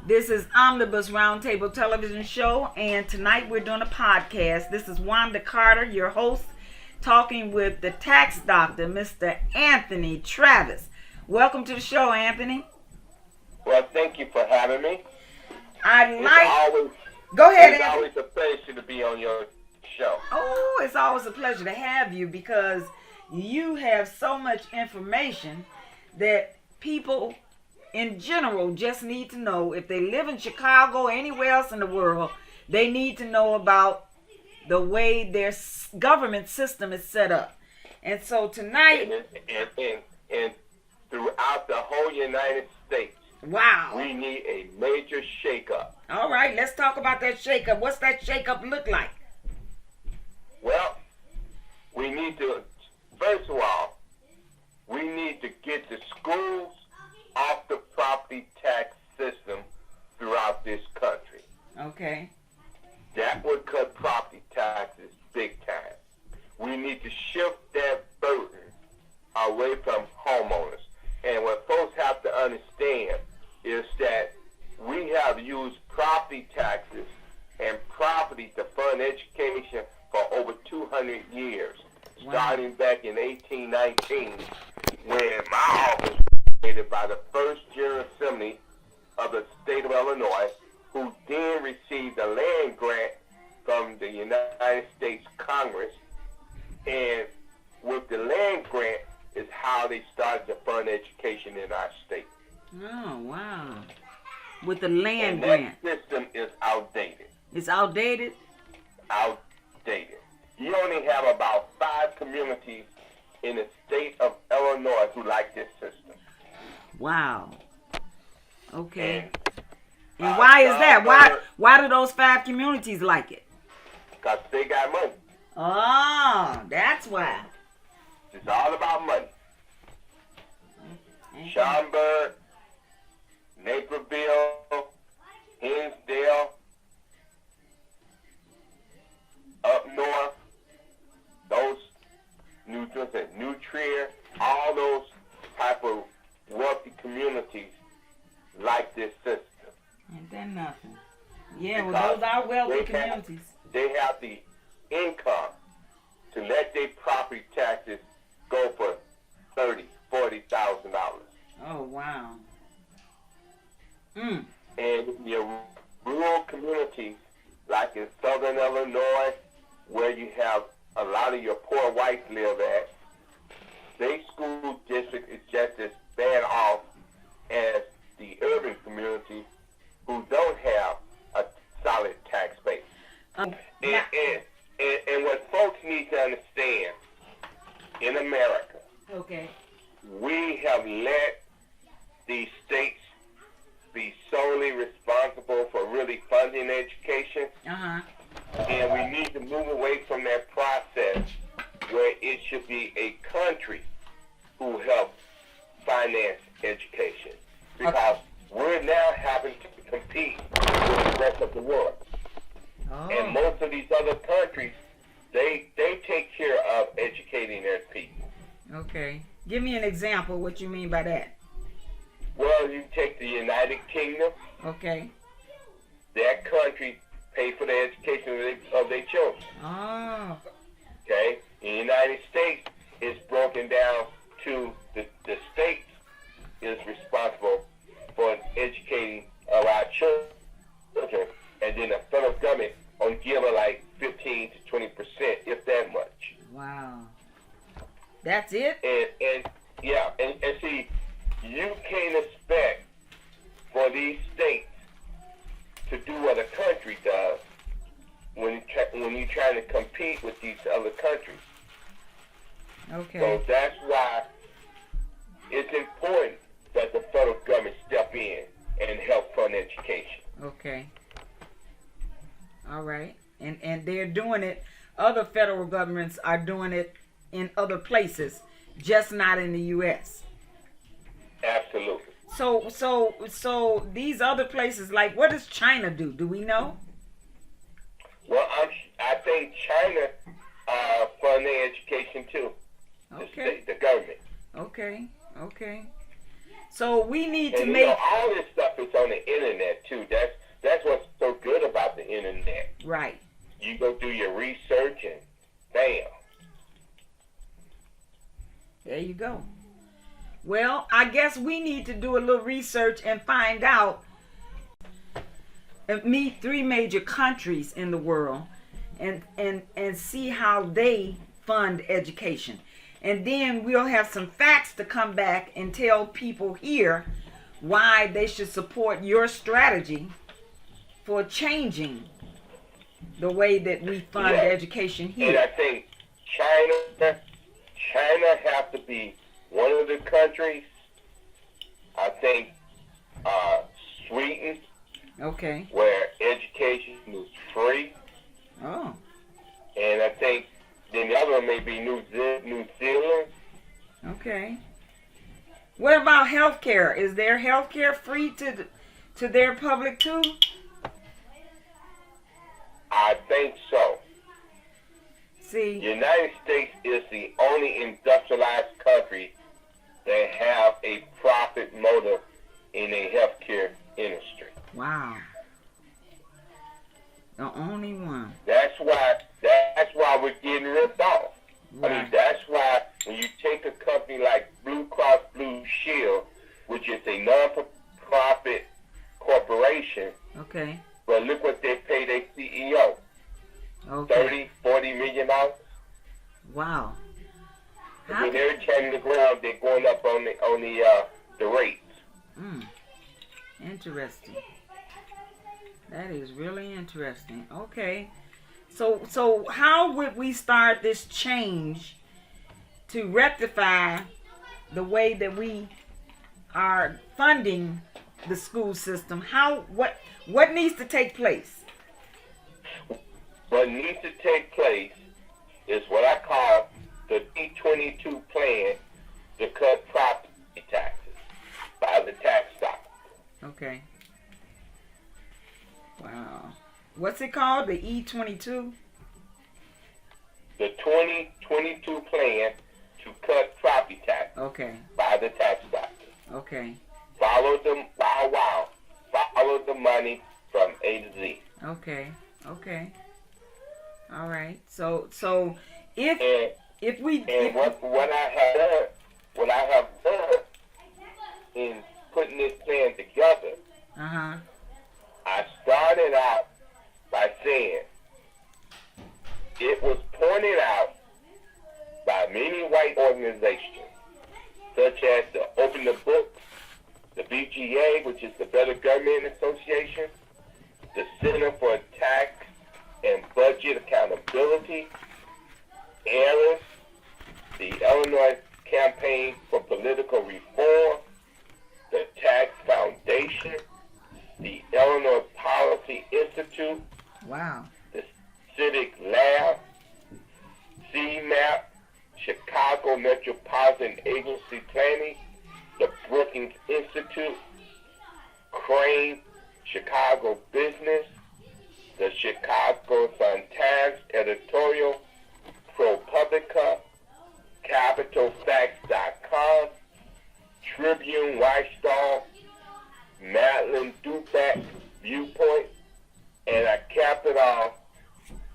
This is Omnibus Roundtable Television Show, and tonight we're doing a podcast. This is Wanda Carter, your host, talking with the tax doctor, Mr. Anthony Travis. Welcome to the show, Anthony. Well, thank you for having me. Go ahead, It's Anthony. always a pleasure to be on your show. Oh, it's always a pleasure to have you because you have so much information that people in general just need to know. If they live in Chicago or anywhere else in the world, they need to know about the way their government system is set up. And so tonight, And throughout the whole United States, wow, we need a major shakeup. all right, let's talk about that shakeup. What's that shakeup look like? Well, we need to, first of all, we need to get the schools off the property tax system throughout this country. Okay. That would cut property taxes big time. We need to shift that burden away from homeowners. And what folks have to understand is that we have used property taxes and property to fund education for over 200 years, Wow. starting back in 1819 when my office was created by the first General Assembly of the state of Illinois, who then received a land grant from the United States Congress. And with the land grant is how they started to fund education in our state. Oh, wow. With the land And grant. that system is outdated. It's outdated? Outdated. You only have about 5 communities in the state of Illinois who like this system. Wow. Okay. And And why is that? Why do those 5 communities like it? because they got money. Oh, that's why. It's all about money. Schaumburg, Naperville, Hinsdale, up north, those New Trier, all those type of wealthy communities like this system. Ain't that nothing? Yeah, well, Because those are wealthy they have- communities. They have the income to let their property taxes go for $30,000-$40,000. Oh, wow. Mm. And your rural communities, like in southern Illinois, where you have a lot of your poor whites live at, their school district is just as bad off as the urban communities who don't have a solid tax base. And what folks need to understand, in America, Okay. we have let these states be solely responsible for really funding education, Uh-huh. and we need to move away from that process where it should be a country who helps finance education, because we're now having to compete with the rest of the world. Oh. And most of these other countries, they take care of educating their people. Okay. Give me an example what you mean by that. Well, you take the United Kingdom, Okay. that country pay for the education of their children. Oh. Okay? In the United States, it's broken down to the states is responsible for educating of our children, and then the federal government only give her like 15 to 20%, if that much. Wow. That's it? And see, you can't expect for these states to do what a country does when you're trying to compete with these other countries. Okay. So that's why it's important that the federal government step in and help fund education. Okay. All right. And they're doing it. Other federal governments are doing it in other places, just not in the U.S. Absolutely. So these other places, like, what does China do? Do we know? Well, I think China fund their education too. The Okay. state, the government. Okay. Okay. So we need to And you make. know, all this stuff is on the internet too. need to do a little research and find out and meet 3 major countries in the world and see how they fund education. And then we'll have some facts to come back and tell people here why they should support your strategy for changing the way that we fund education here. And I think China has to be one of the countries. I think Sweden, Okay. where education is free. Oh. And I think then the other one may be New Zealand. Okay. What about healthcare? Is their healthcare free to their public too? I think so. See. The United States is the only industrialized country that have a profit motive in a healthcare industry. Wow. The only one. That's why we're getting ripped off. Right. I mean, that's why when you take a company like Blue Cross Blue Shield, which is a non-profit corporation, Okay. but look what they pay their CEO. Okay. $30-40 million. Wow. How When they're turning the ground, they're going up on the rates. Interesting. That is really interesting. Okay. So how would we start this change to rectify the way that we are funding the school system? What needs to take place? What needs to take place is what I call the D22 plan to cut property taxes by the tax dollars. Okay. Wow. What's it called? The E22? The 2022 plan to cut property taxes Okay. by the tax dollars. Okay. Follow them, follow the money from A to Z. Okay. Okay. All right. So if we What I have done in putting this plan together, I started out by saying it was pointed out by many white organizations, such as the Open the Books, the BGA, which is the Better Government Association, the Center for Tax and Budget Accountability, ARIS, the Illinois Campaign for Political Reform, the Tax Foundation, the Illinois Policy Institute, wow. the Civic Lab, CMAP, Chicago Metropolitan Agency Planning, the Brookings Institute, Crane, Chicago Business, the Chicago Sun-Times Editorial, ProPublica, CapitalFacts.com, Tribune Watchdog, Madeline Dubac Viewpoint, and I capped it off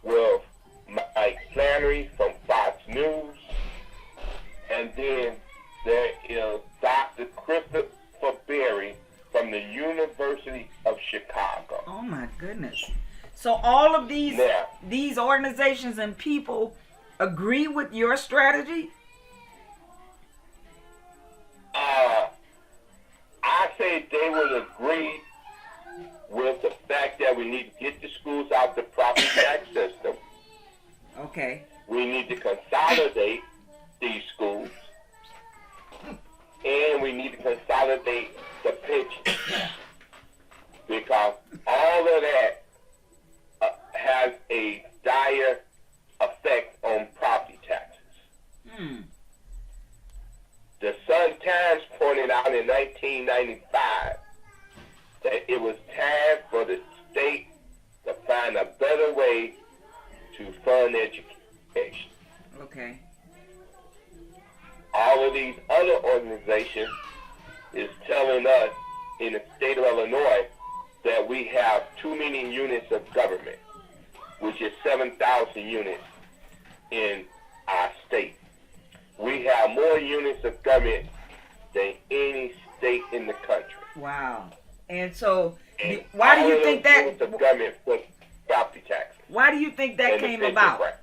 with Mike Flannery from Fox News, and then there is Dr. Christopher Berry from the University of Chicago. Oh my goodness. So all of these Now, these organizations and people agree with your strategy? I say they would agree with the fact that we need to get the schools out the property tax system. Okay. We need to consolidate these schools. And we need to consolidate the pensions. Because all of that has a dire effect on property taxes. The Sun-Times pointed out in 1995 that it was time for the state to find a better way to fund education. Okay. All of these other organizations is telling us in the state of Illinois that we have too many units of government, which is 7,000 units in our state. We have more units of government than any state in the country. Wow. And so, And why do all you of think those that? units of government put property taxes. Why do you think that and the came pension about? credit.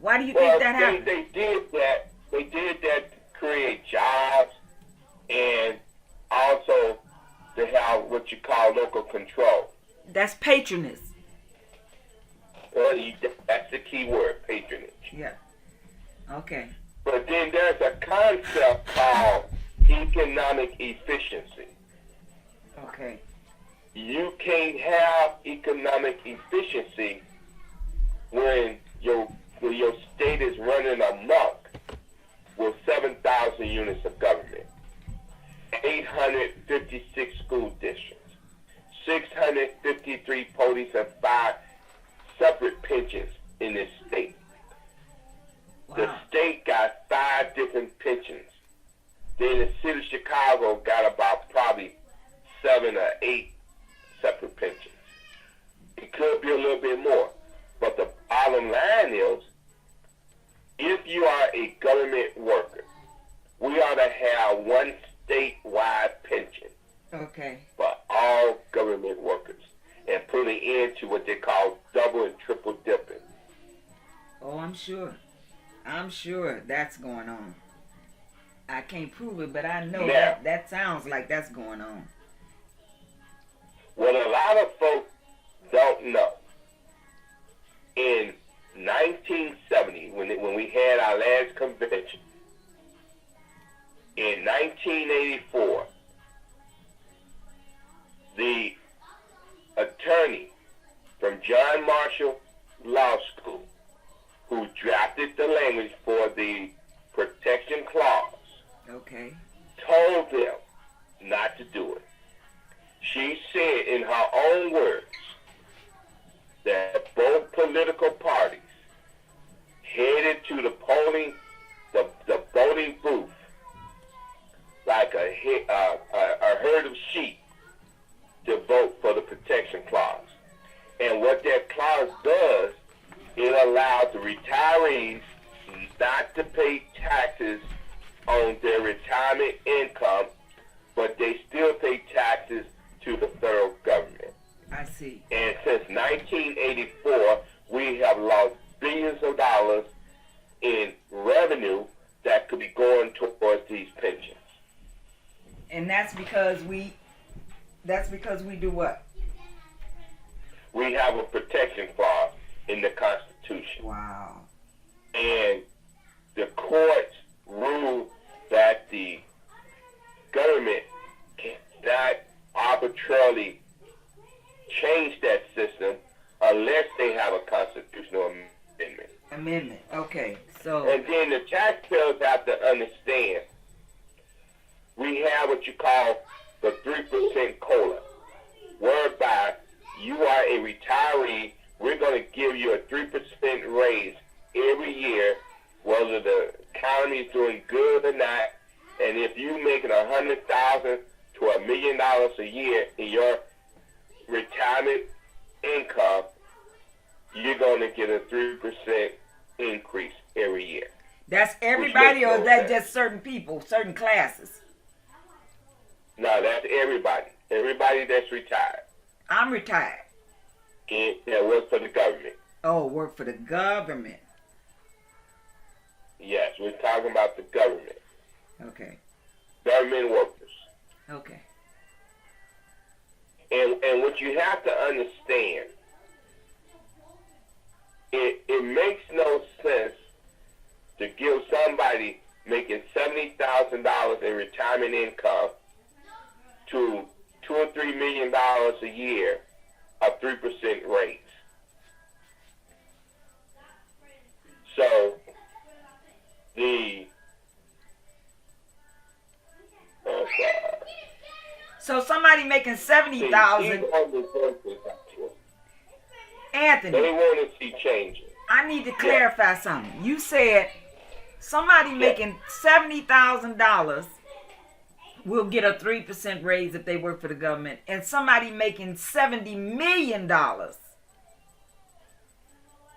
Why do you Well, think that happened? they did that. They did that to create jobs and also to have what you call local control. That's patronage. Well, that's the key word, patronage. Yeah. Okay. But then there's a concept called economic efficiency. Okay. You can't have economic efficiency when your state is running amok with 7,000 units of government, 856 school districts, 653 police, and 5 separate pensions in this state. Wow. The state got 5 different pensions. Then the city of Chicago got about probably 7 or 8 separate pensions. It could be a little bit more. But the bottom line is, if you are a government worker, we ought to have one statewide pension Okay. for all government workers and put an end to what they call double and triple dipping. Oh, I'm sure. I'm sure that's going on. I can't prove it, but I know Yeah. that sounds like that's going on. What a lot of folks don't know, in 1970, when we had our last convention, in 1984, the attorney from John Marshall Law School, who drafted the language for the protection clause, Okay. told them not to do it. She said in her own words that both political parties headed to the polling, the voting booth like a herd of sheep to vote for the protection clause. And what that clause does, it allows the retirees not to pay taxes on their retirement income, but they still pay taxes to the federal government. I see. And since 1984, we have lost billions of dollars in revenue that could be going towards these pensions. And that's because we do what? We have a protection clause in the Constitution. Wow. And the courts rule that the government cannot arbitrarily change that system unless they have a constitutional amendment. Okay. So And then the taxpayers have to understand we have what you call the 3% COLA, whereby you are a retiree, we're going to give you a 3% raise every year, whether the economy is doing good or not. And if you're making $100,000 to $1 million a year in your retirement income, you're going to get a 3% increase every year. that's everybody, or is no that sense. just certain people, certain classes? No, that's everybody. Everybody that's retired. I'm retired. And that works for the government. Oh, work for the government. Yes, we're talking about the government. Okay. Government workers. Okay. And what you have to understand, it makes no sense to give somebody making $70,000 in retirement income to $2 or $3 million a year a 3% raise. So So somebody making 70,000, Anthony, they want to see changes. I need to clarify something. You said somebody making $70,000 will get a 3% raise if they work for the government, and somebody making $70 million,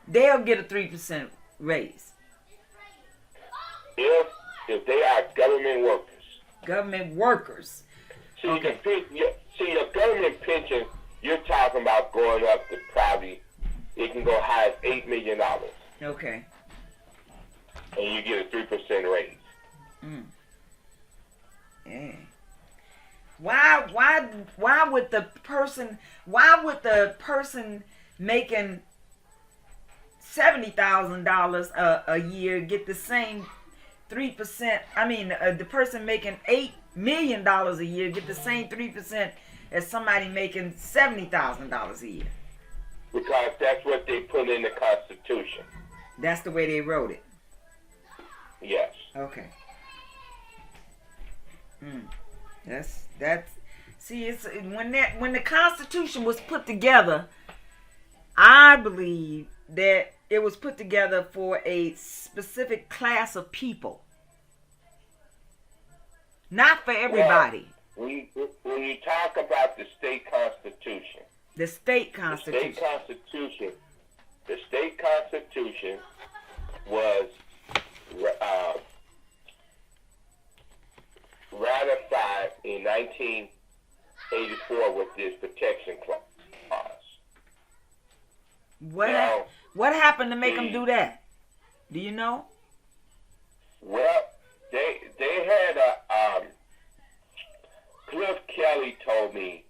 they'll get a 3% raise. If they are government workers, Government workers. See, Okay. your government pension, you're talking about going up to probably, it can go high as $8 million, Okay. and you get a 3% raise. Yeah. Why would the person making $70,000 a year get the same 3%? I mean, the person making $8 million a year get the same 3% as somebody making $70,000 a year. Because that's what they put in the Constitution. That's the way they wrote it. Yes. Okay. That's see, it's when the Constitution was put together, I believe that it was put together for a specific class of people, not for everybody. Well, when you talk about the state constitution, The state constitution. The state constitution was ratified in 1984 with this protection clause. What happened to make them do that? Do you know? Well, they had a Cliff Kelly told me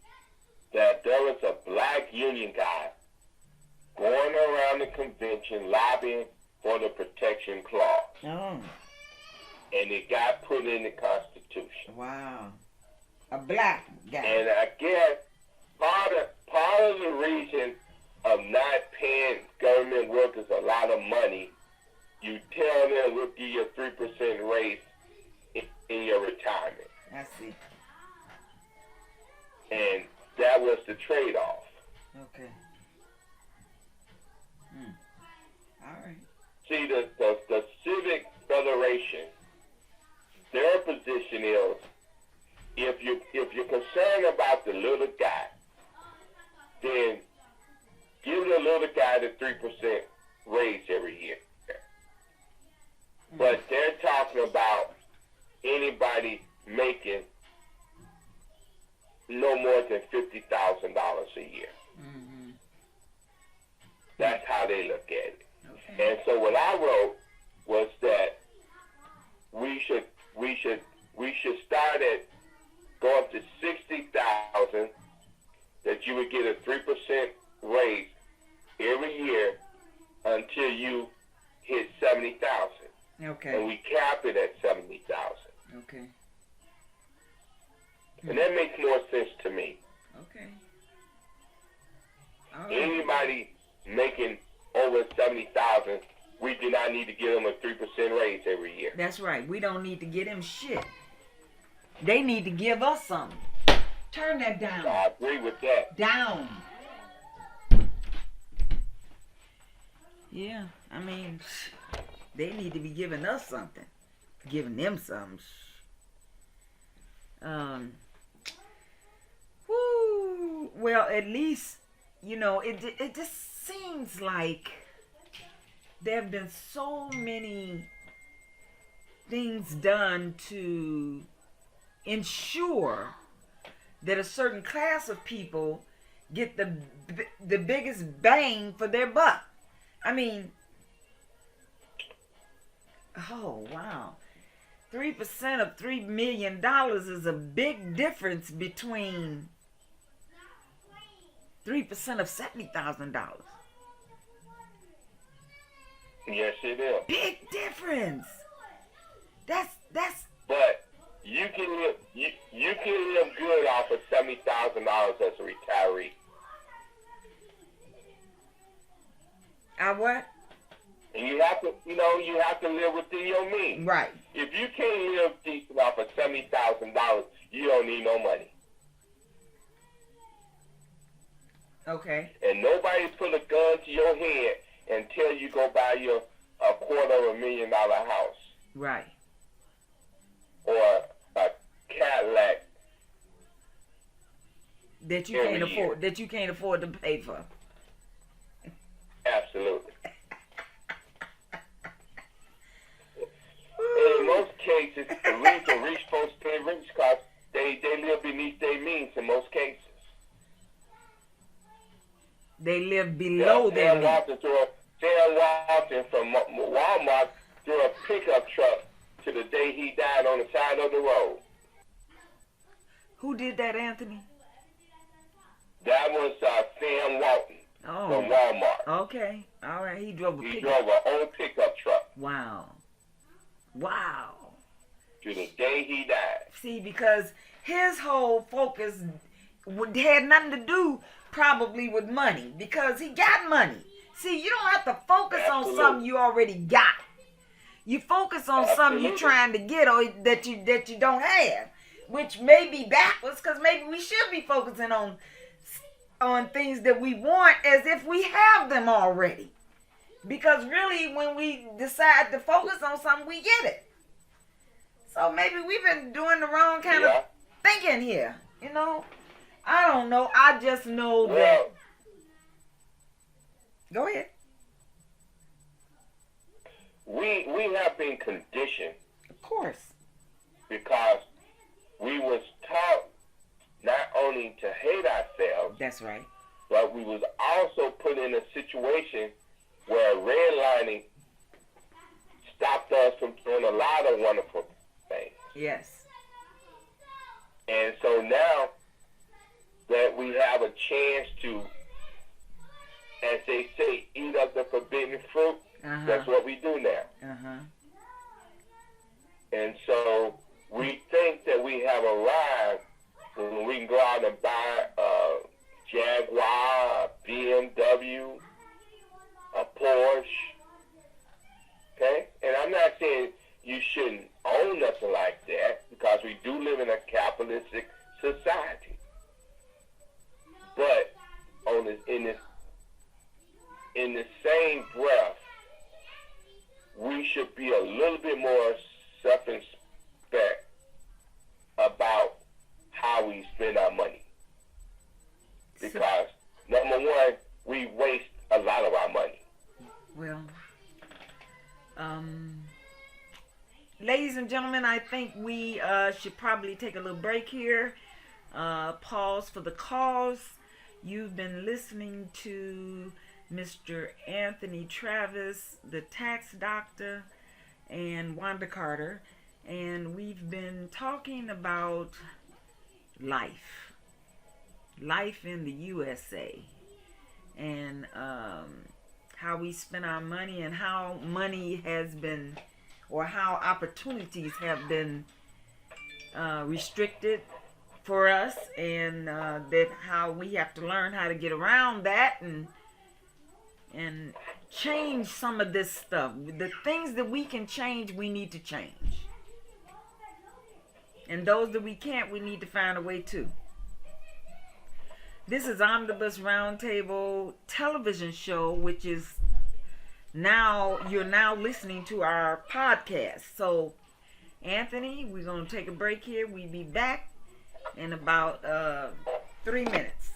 that there was a black union guy going around the convention lobbying for the protection clause. Oh. And it got put in the Constitution. Wow. A black guy. And I guess part of the reason of not paying government workers a lot of money, you tell them we'll give you a 3% raise in your retirement. I see. And that was the trade-off. Okay. All right. See, the Civic Federation, their position is, if you're concerned about the little guy, then give the little guy the 3% raise every year. But they're talking about anybody making no more than $50,000 a year. That's how they look at it. Okay. And so what I wrote was that we should start at go up to 60,000, that you would get a 3% raise every year until you hit 70,000. Okay. And we cap it at 70,000. Okay. And that makes more sense to me. Okay. All right. Anybody making over 70,000, we do not need to give them a 3% raise every year. That's right. We don't need to get them shit. They need to give us something. Turn that down. I agree with that. Down. Yeah, I mean, they need to be giving us something. Giving them something. Whoo. Well, at least, it just seems like there have been so many things done to ensure that a certain class of people get the biggest bang for their buck. I mean, oh wow, 3% of $3 million is a big difference between 3% of $70,000. Yes, it is. Big difference. That's. But you can live good off of $70,000 as a retiree. What? And you have to live within your means. Right. If you can't live decent off of $70,000, you don't need no money. Okay. And nobody put a gun to your head and tell you go buy you a $250,000 house. Right. Or a Cadillac that you can't afford. That you can't afford to pay for. Absolutely. In most cases, reason rich folks stay rich because they live beneath their means in most cases. They live below their means. Sam Walton from Walmart threw a pickup truck to the day he died on the side of the road. Who did that, Anthony? That was Sam Walton from Walmart. Okay. All right. He drove a pickup. He drove an old pickup truck. Wow. To the day he died. See, because his whole focus had nothing to do probably with money, because he got money. See, you don't have to focus on something you already got. You focus on something you're trying to get or that you don't have, which may be backwards, because maybe we should be focusing on things that we want as if we have them already. Because really, when we decide to focus on something, we get it. So maybe we've been doing the wrong kind of thinking here. You know? I don't know. I just know that. Go ahead. We have been conditioned. Of course. Because we was taught not only to hate ourselves. That's right. But we was also put in a situation where redlining stopped us from doing a lot of wonderful things. Yes. And so now that we have a chance to, as they say, eat up the forbidden fruit, that's what we do now. And so we think that we have arrived when we can go out and buy a Jaguar, a BMW, a Porsche. Okay? And I'm not saying you shouldn't own nothing like that, because we do live in a capitalistic society. But in the same breath, we should be a little bit more self-respect about how we spend our money. Because, number one, we waste a lot of our money. Well, ladies and gentlemen, I think we should probably take a little break here. Pause for the cause. You've been listening to Mr. Anthony Travis, the tax doctor, and Wanda Carter, and we've been talking about life in the USA, and how we spend our money, and how money has been, or how opportunities have been restricted for us, and that how we have to learn how to get around that and change some of this stuff. The things that we can change, we need to change. And those that we can't, we need to find a way to. This is Omnibus Roundtable television show, which is you're now listening to our podcast. So, Anthony, we're going to take a break here. We'll be back in about 3 minutes.